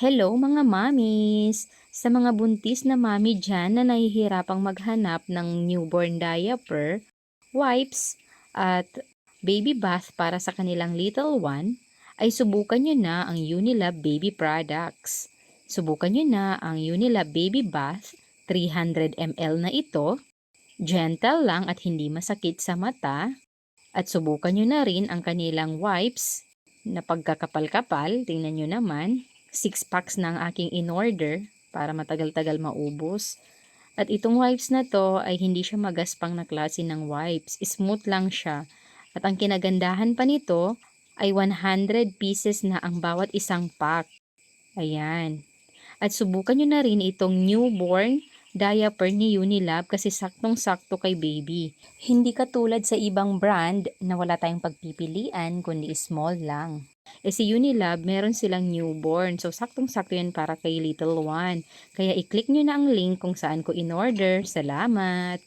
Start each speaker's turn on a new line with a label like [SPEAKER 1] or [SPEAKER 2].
[SPEAKER 1] Hello mga mommies! Sa mga buntis na mommy dyan na nahihirapang maghanap ng newborn diaper, wipes, at baby bath para sa kanilang little one, ay subukan nyo na ang Unilab Baby Products. Subukan nyo na ang Unilab Baby Bath 300 ml na ito, gentle lang at hindi masakit sa mata, at subukan nyo na rin ang kanilang wipes na pagkakapal-kapal, tingnan nyo naman. 6 packs na ang aking in-order para matagal-tagal maubos. At itong wipes na to ay hindi siya magaspang na klase ng wipes. Smooth lang siya. At ang kinagandahan pa nito ay 100 pieces na ang bawat isang pack. Ayan. At subukan nyo na rin itong newborn diaper ni Unilab kasi saktong-sakto kay baby. Hindi katulad sa ibang brand na wala tayong pagpipilian kundi small lang. Si Unilab, meron silang newborn. So, saktong-sakto yan para kay little one. Kaya i-click nyo na ang link kung saan ko in-order. Salamat!